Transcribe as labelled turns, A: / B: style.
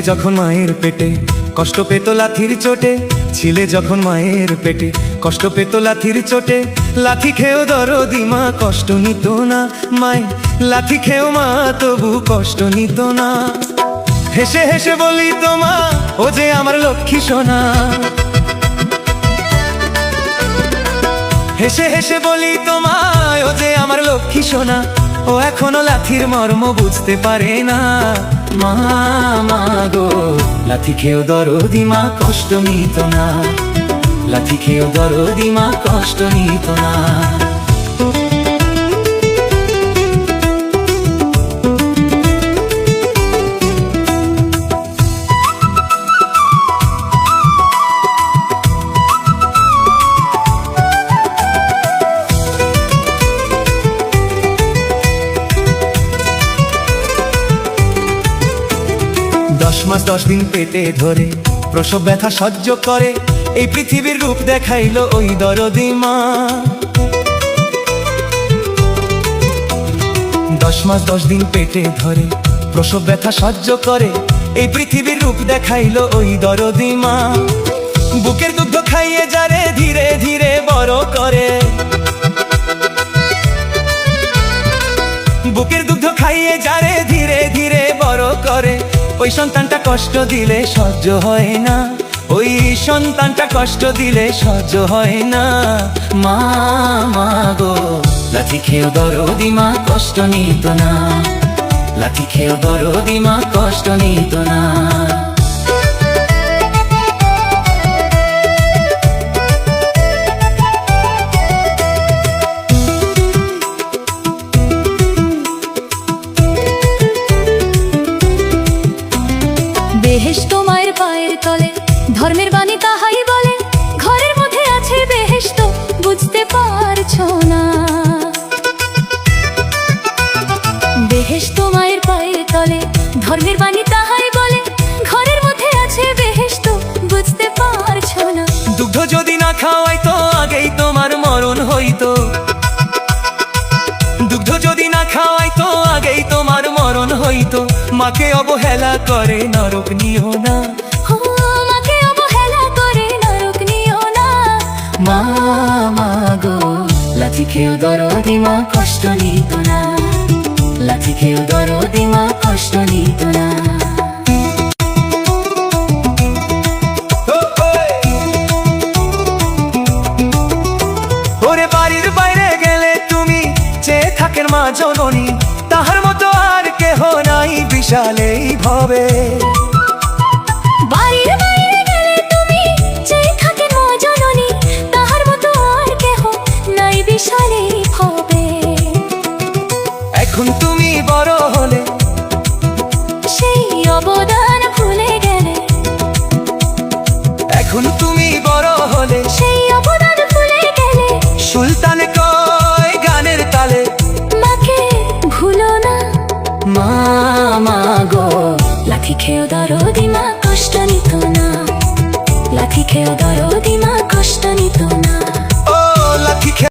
A: যখন মায়ের পেটে কষ্ট পেত লাথির চোটে, ছিলে যখন মায়ের পেটে কষ্ট পেত লাথির চোটে, লাথি খেয়েও দরদি মা কষ্ট নিত না, মায় লাথি খেয়েও মা তবু কষ্ট নিত না। হেসে হেসে বলি তো মা, ও যে আমার লক্ষ্মী সোনা। হেসে হেসে বলি তোমায়, ও যে আমার লক্ষ্মী সোনা। ও এখনো লাথির মর্ম বুঝতে পারে না। মা মা গো, লাথি খেয়েও দরদি মা কষ্ট নিত না, লাথি খেয়েও দরদি মা কষ্ট নিত না। 10 মাস 10 দিন পেটে ধরে প্রসব ব্যথা সহ্য করে, এই পৃথিবীর রূপ দেখাইলো ওই দরদি মা। 10 মাস 10 দিন পেটে ধরে প্রসব ব্যথা সহ্য করে, এই পৃথিবীর রূপ দেখাইলো ওই দরদি মা। বুকের দুগ্ধ খাইয়ে যারে ধীরে ধীরে বড় করে, বুকের দুগ্ধ খাইয়ে যারে ধীরে ধীরে বড় করে, ওই সন্তানটা কষ্ট দিলে সহ্য হয় না, ওই সন্তানটা কষ্ট দিলে সহ্য হয় না। মা মা গো, লাথি খেয়েও দরদি মা কষ্ট নিত না, লাথি খেয়েও দরদি মা কষ্ট নিত না।
B: বেহেশত মায়ের পায়ের তলে, ধর্মের বাণী তাহাই বলে, ঘরের মধ্যে আছে বেহেশত বুঝতে পারছো না। বেহেশত মায়ের পায়ের তলে, ধর্মের বাণী তাহাই বলে, ঘরের মধ্যে আছে বেহেশত বুঝতে পারছো না।
A: দুগ্ধ যদি না খাওয়াইতো আগেই তোমার মরণ হইতো, দুগ্ধ যদি না খাওয়াইতো আগেই তোমার মরণ হইতো। মাকে অবহেলা করে নরক নিও না,
B: মাকে অবহেলা করে নরক নিও না।
A: মা মা গো, লাথি খেয়েও দরদি মা কষ্ট নিত না, লাথি খেয়েও দরদি মা কষ্ট নিত না। ওরে বাড়ির বাইরে গেলে তুমি চেয়ে থাকেন মা জননী, তাহার মতো আর কেহ নাই বিশাল এই ভবে।
B: বাড়ির বাইরে গেলে তুমি চেয়ে থাকেন মা জননী, তাহার মতো আর কেহ নাই বিশাল এই ভবে।
A: এখন তুমি বড় হলে
B: সেই অবদান ভুলে গেলে,
A: এখন তুমি বড় হলে
B: সেই অবদান ভুলে গেলে।
A: সুলতানে কয় গানের তালে,
B: মাকে ভুলো না।
A: মা মা গো,
B: লাথি খেয়েও